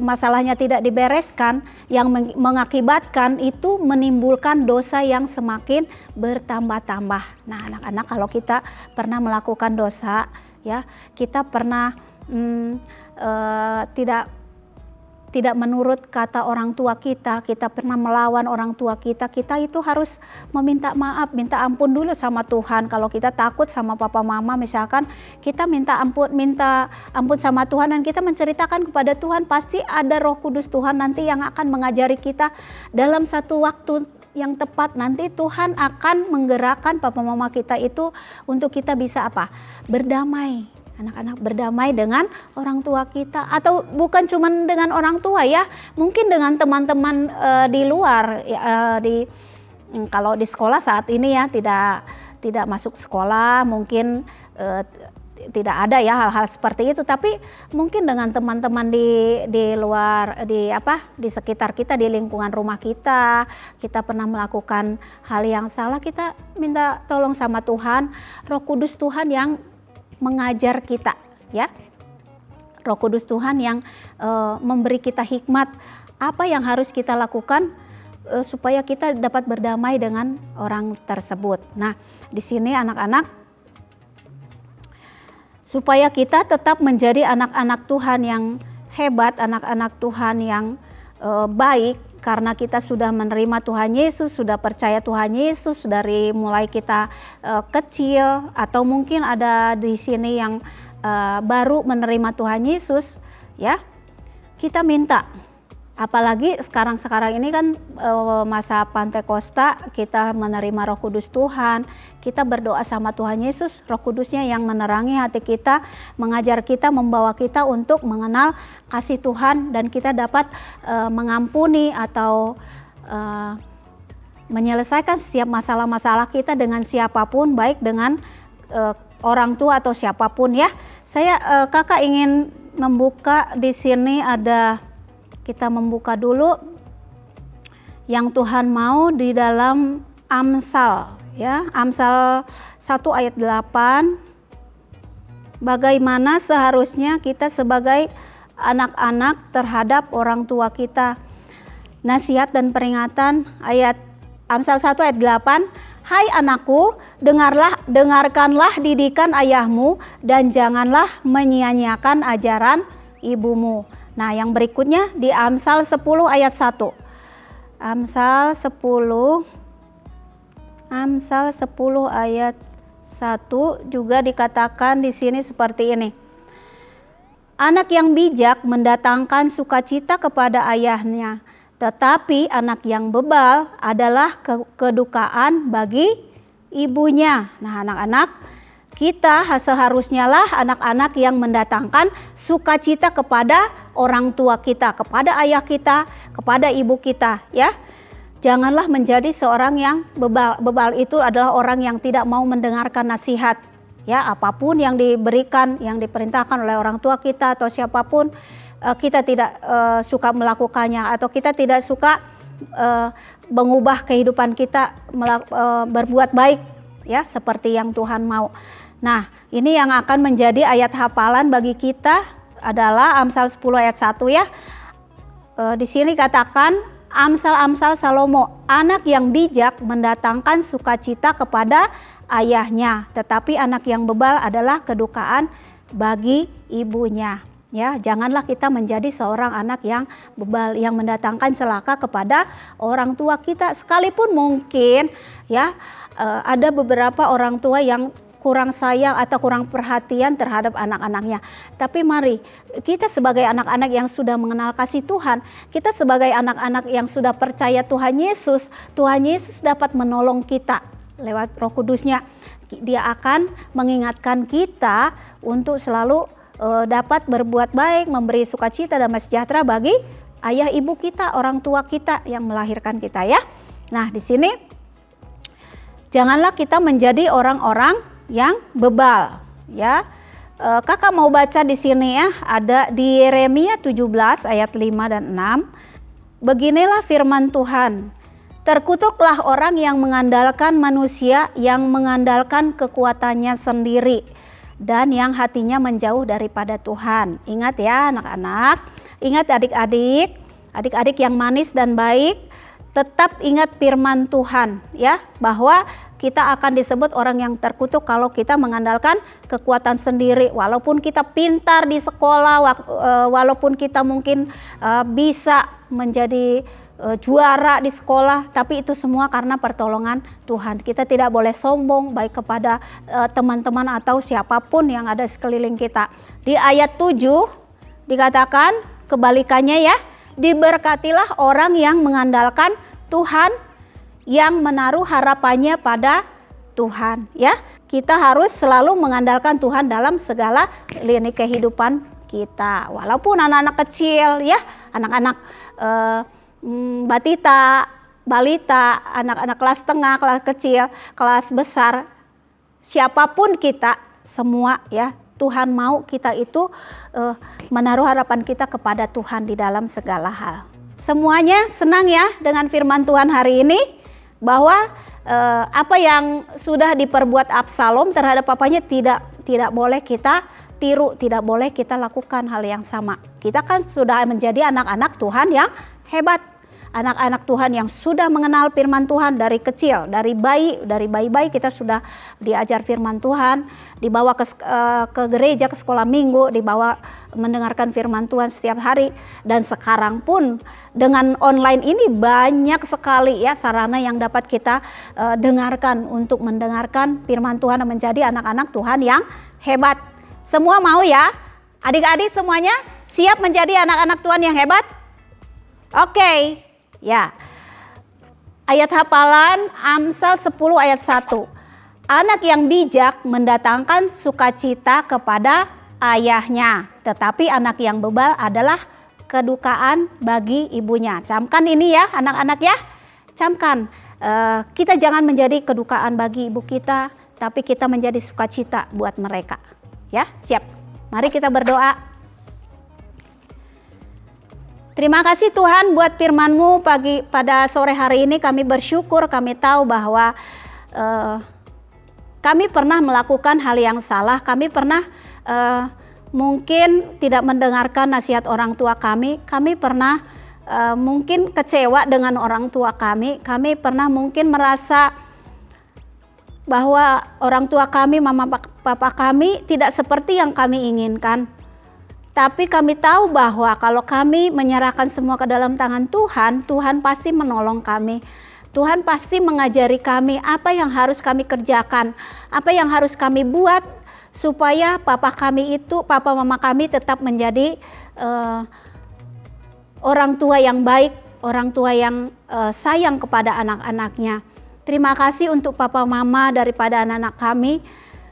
masalahnya tidak dibereskan, yang mengakibatkan itu menimbulkan dosa yang semakin bertambah-tambah. Nah, anak-anak, kalau kita pernah melakukan dosa, ya, kita pernah tidak menurut kata orang tua kita pernah melawan orang tua kita itu harus meminta maaf, minta ampun dulu sama Tuhan. Kalau kita takut sama papa mama misalkan, kita minta ampun sama Tuhan, dan kita menceritakan kepada Tuhan, pasti ada Roh Kudus Tuhan nanti yang akan mengajari kita dalam satu waktu yang tepat. Nanti Tuhan akan menggerakkan papa mama kita itu untuk kita bisa berdamai. Anak-anak, berdamai dengan orang tua kita, atau bukan cuma dengan orang tua ya, mungkin dengan teman-teman di luar. Kalau di sekolah saat ini ya tidak masuk sekolah, mungkin tidak ada ya hal-hal seperti itu, tapi mungkin dengan teman-teman di luar, di sekitar kita, di lingkungan rumah kita pernah melakukan hal yang salah, kita minta tolong sama Tuhan, Roh Kudus Tuhan yang mengajar kita, ya. Roh Kudus Tuhan yang memberi kita hikmat apa yang harus kita lakukan supaya kita dapat berdamai dengan orang tersebut. Nah, di sini anak-anak, supaya kita tetap menjadi anak-anak Tuhan yang hebat, anak-anak Tuhan yang baik, karena kita sudah menerima Tuhan Yesus, sudah percaya Tuhan Yesus dari mulai kita kecil, atau mungkin ada di sini yang baru menerima Tuhan Yesus, ya. Kita minta, apalagi sekarang ini kan masa Pantekosta, kita menerima Roh Kudus Tuhan, kita berdoa sama Tuhan Yesus, Roh Kudusnya yang menerangi hati kita, mengajar kita, membawa kita untuk mengenal kasih Tuhan, dan kita dapat mengampuni atau menyelesaikan setiap masalah-masalah kita dengan siapapun, baik dengan orang tua atau siapapun, ya. Kakak ingin membuka di sini, kita membuka dulu yang Tuhan mau di dalam Amsal, ya. Amsal 1 ayat 8. Bagaimana seharusnya kita sebagai anak-anak terhadap orang tua kita. Nasihat dan peringatan, ayat Amsal 1 ayat 8. Hai anakku, dengarkanlah didikan ayahmu dan janganlah menyia-nyiakan ajaran ibumu. Nah, yang berikutnya di Amsal 10 ayat 1. Amsal 10 ayat 1 juga dikatakan di sini seperti ini. Anak yang bijak mendatangkan sukacita kepada ayahnya, tetapi anak yang bebal adalah kedukaan bagi ibunya. Nah, anak-anak, kita seharusnya lah anak-anak yang mendatangkan sukacita kepada orang tua kita, kepada ayah kita, kepada ibu kita, ya. Janganlah menjadi seorang yang bebal. Bebal itu adalah orang yang tidak mau mendengarkan nasihat, ya. Apapun yang diberikan, yang diperintahkan oleh orang tua kita atau siapapun, kita tidak suka melakukannya, atau kita tidak suka mengubah kehidupan kita, berbuat baik, ya, seperti yang Tuhan mau. Nah, ini yang akan menjadi ayat hafalan bagi kita adalah Amsal 10 ayat 1, ya. Di sini katakan Amsal Salomo, anak yang bijak mendatangkan sukacita kepada ayahnya, tetapi anak yang bebal adalah kedukaan bagi ibunya. Ya, janganlah kita menjadi seorang anak yang bebal, yang mendatangkan celaka kepada orang tua kita. Sekalipun mungkin, ya, ada beberapa orang tua yang kurang sayang atau kurang perhatian terhadap anak-anaknya. Tapi mari kita sebagai anak-anak yang sudah mengenal kasih Tuhan, kita sebagai anak-anak yang sudah percaya Tuhan Yesus dapat menolong kita lewat Roh Kudusnya. Dia akan mengingatkan kita untuk selalu dapat berbuat baik, memberi sukacita dan sejahtera bagi ayah ibu kita, orang tua kita yang melahirkan kita, ya. Nah, di sini janganlah kita menjadi orang-orang yang bebal, ya. Kakak mau baca di sini, ya, ada di Yeremia 17 ayat 5 dan 6. Beginilah firman Tuhan. Terkutuklah orang yang mengandalkan manusia, yang mengandalkan kekuatannya sendiri, dan yang hatinya menjauh daripada Tuhan. Ingat, ya, anak-anak, ingat adik-adik yang manis dan baik, tetap ingat firman Tuhan, ya, bahwa kita akan disebut orang yang terkutuk kalau kita mengandalkan kekuatan sendiri. Walaupun kita pintar di sekolah, walaupun kita mungkin bisa menjadi juara di sekolah, tapi itu semua karena pertolongan Tuhan. Kita tidak boleh sombong baik kepada teman-teman atau siapapun yang ada sekeliling kita. Di ayat 7 dikatakan kebalikannya, ya, diberkatilah orang yang mengandalkan Tuhan, yang menaruh harapannya pada Tuhan, ya. Kita harus selalu mengandalkan Tuhan dalam segala lini kehidupan kita. Walaupun anak-anak kecil, ya, anak-anak balita, anak-anak kelas tengah, kelas kecil, kelas besar, siapapun kita semua, ya, Tuhan mau kita itu menaruh harapan kita kepada Tuhan di dalam segala hal. Semuanya senang, ya, dengan firman Tuhan hari ini, bahwa apa yang sudah diperbuat Absalom terhadap papanya tidak boleh kita tiru, tidak boleh kita lakukan hal yang sama. Kita kan sudah menjadi anak-anak Tuhan yang hebat, anak-anak Tuhan yang sudah mengenal firman Tuhan dari kecil, dari bayi-bayi kita sudah diajar firman Tuhan, dibawa ke gereja, ke sekolah minggu, dibawa mendengarkan firman Tuhan setiap hari. Dan sekarang pun dengan online ini banyak sekali ya sarana yang dapat kita dengarkan untuk mendengarkan firman Tuhan dan menjadi anak-anak Tuhan yang hebat. Semua mau ya? Adik-adik semuanya siap menjadi anak-anak Tuhan yang hebat? Oke, ya. Ayat hafalan Amsal 10 ayat 1. Anak yang bijak mendatangkan sukacita kepada ayahnya, tetapi anak yang bebal adalah kedukaan bagi ibunya. Camkan ini ya anak-anak ya, camkan. Kita jangan menjadi kedukaan bagi ibu kita, tapi kita menjadi sukacita buat mereka. Ya, siap. Mari kita berdoa. Terima kasih Tuhan buat firman-Mu pada sore hari ini. Kami bersyukur, kami tahu bahwa kami pernah melakukan hal yang salah. Kami pernah mungkin tidak mendengarkan nasihat orang tua kami. Kami pernah mungkin kecewa dengan orang tua kami. Kami pernah mungkin merasa bahwa orang tua kami, mama papa kami tidak seperti yang kami inginkan. Tapi kami tahu bahwa kalau kami menyerahkan semua ke dalam tangan Tuhan, Tuhan pasti menolong kami. Tuhan pasti mengajari kami apa yang harus kami kerjakan, apa yang harus kami buat supaya papa mama kami tetap menjadi orang tua yang baik, orang tua yang sayang kepada anak-anaknya. Terima kasih untuk papa mama daripada anak-anak kami.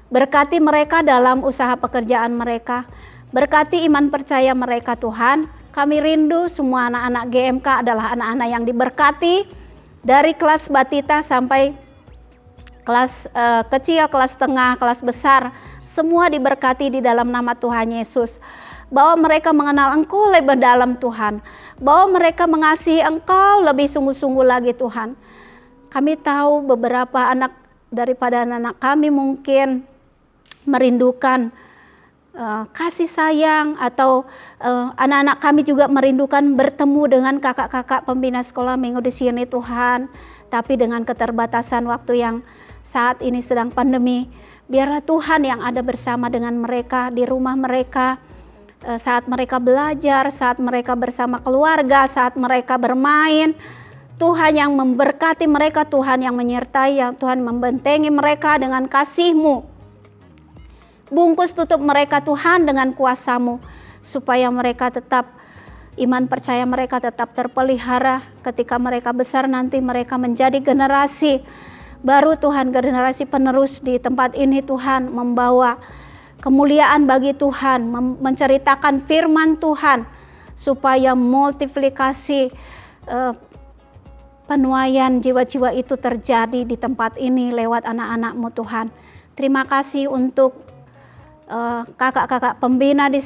Berkati mereka dalam usaha pekerjaan mereka. Berkati iman percaya mereka Tuhan. Kami rindu semua anak-anak GMK adalah anak-anak yang diberkati. Dari kelas batita sampai kelas kecil, kelas tengah, kelas besar. Semua diberkati di dalam nama Tuhan Yesus. Bahwa mereka mengenal Engkau lebih dalam Tuhan. Bahwa mereka mengasihi Engkau lebih sungguh-sungguh lagi Tuhan. Kami tahu beberapa anak daripada anak-anak kami mungkin merindukan kasih sayang, atau anak-anak kami juga merindukan bertemu dengan kakak-kakak pembina sekolah minggu di sini Tuhan. Tapi dengan keterbatasan waktu yang saat ini sedang pandemi, biarlah Tuhan yang ada bersama dengan mereka di rumah mereka, saat mereka belajar, saat mereka bersama keluarga, saat mereka bermain. Tuhan yang memberkati mereka, Tuhan yang menyertai, yang Tuhan membentengi mereka dengan kasih-Mu. Bungkus tutup mereka Tuhan dengan kuasa-Mu, supaya mereka tetap, iman percaya mereka tetap terpelihara. Ketika mereka besar nanti mereka menjadi generasi baru Tuhan, generasi penerus di tempat ini Tuhan, membawa kemuliaan bagi Tuhan, menceritakan firman Tuhan, supaya multiplikasi penuaian jiwa-jiwa itu terjadi di tempat ini lewat anak-anak-Mu Tuhan. Terima kasih untuk kakak-kakak pembina di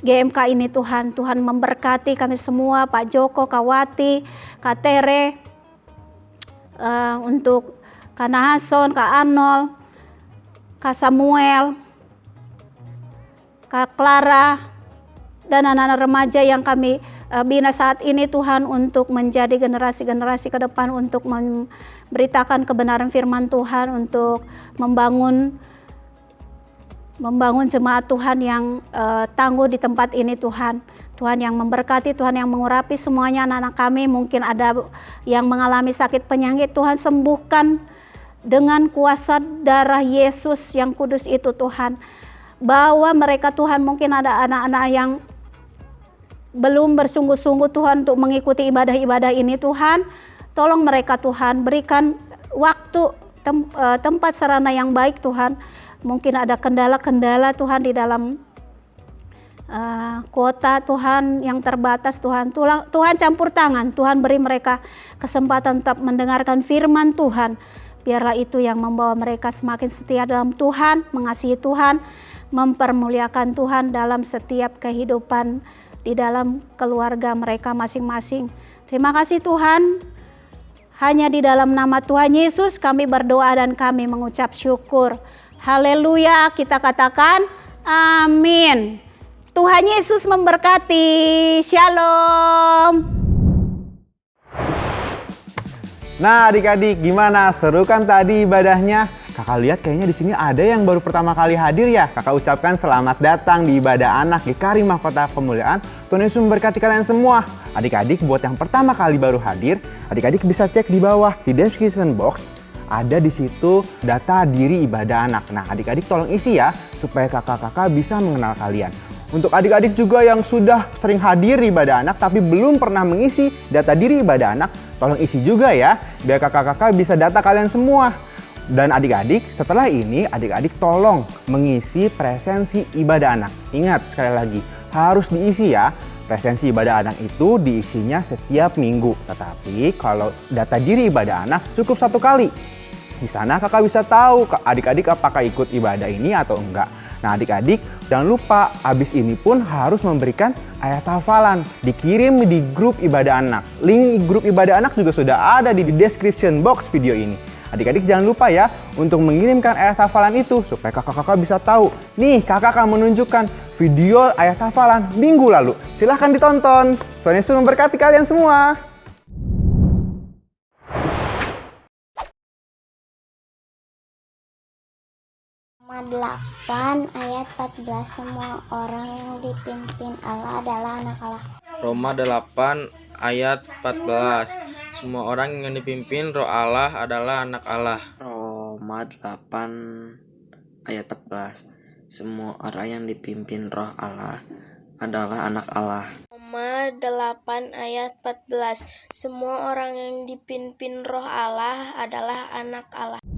GMK ini Tuhan. Tuhan memberkati kami semua, Pak Joko, Kak Wati, Kak Tere, untuk Kak Nahason, Kak Arnold, Kak Samuel, Kak Clara, dan anak-anak remaja yang kami bina saat ini Tuhan, untuk menjadi generasi-generasi ke depan, untuk memberitakan kebenaran firman Tuhan, untuk membangun jemaat Tuhan yang tangguh di tempat ini Tuhan. Tuhan yang memberkati, Tuhan yang mengurapi semuanya anak-anak kami. Mungkin ada yang mengalami sakit penyakit, Tuhan sembuhkan dengan kuasa darah Yesus yang kudus itu Tuhan. Bawa mereka Tuhan, mungkin ada anak-anak yang belum bersungguh-sungguh Tuhan untuk mengikuti ibadah-ibadah ini Tuhan. Tolong mereka Tuhan, berikan waktu, tempat sarana yang baik Tuhan. Mungkin ada kendala-kendala Tuhan di dalam kuota Tuhan yang terbatas Tuhan. Tuhan campur tangan, Tuhan beri mereka kesempatan tetap mendengarkan firman Tuhan. Biarlah itu yang membawa mereka semakin setia dalam Tuhan, mengasihi Tuhan, mempermuliakan Tuhan dalam setiap kehidupan di dalam keluarga mereka masing-masing. Terima kasih Tuhan. Hanya di dalam nama Tuhan Yesus kami berdoa dan kami mengucap syukur. Haleluya, kita katakan amin. Tuhan Yesus memberkati. Shalom. Nah, adik-adik, gimana? Seru kan tadi ibadahnya? Kakak lihat kayaknya di sini ada yang baru pertama kali hadir ya. Kakak ucapkan selamat datang di ibadah anak di Karimah Kota Kemuliaan. Tuhan Yesus memberkati kalian semua. Adik-adik, buat yang pertama kali baru hadir, adik-adik bisa cek di bawah di description box. Ada di situ data diri ibadah anak. Nah, adik-adik tolong isi ya supaya kakak-kakak bisa mengenal kalian. Untuk adik-adik juga yang sudah sering hadir di ibadah anak tapi belum pernah mengisi data diri ibadah anak, tolong isi juga ya biar kakak-kakak bisa data kalian semua. Dan adik-adik, setelah ini adik-adik tolong mengisi presensi ibadah anak. Ingat sekali lagi, harus diisi ya. Presensi ibadah anak itu diisinya setiap minggu. Tetapi kalau data diri ibadah anak cukup 1 kali. Di sana kakak bisa tahu adik-adik apakah ikut ibadah ini atau enggak. Nah, adik-adik jangan lupa abis ini pun harus memberikan ayat hafalan. Dikirim di grup ibadah anak. Link grup ibadah anak juga sudah ada di description box video ini. Adik-adik jangan lupa ya untuk mengirimkan ayat hafalan itu supaya kakak-kakak bisa tahu. Nih, kakak akan menunjukkan video ayat hafalan minggu lalu. Silahkan ditonton. Tuhan Yesus memberkati kalian semua. Roma 8 ayat 14 semua orang yang dipimpin Allah adalah anak Allah. Roma 8 ayat 14. Semua orang yang dipimpin Roh Allah adalah anak Allah. Roma 8 ayat 14. Semua orang yang dipimpin Roh Allah adalah anak Allah. Roma 8 ayat 14. Semua orang yang dipimpin Roh Allah adalah anak Allah.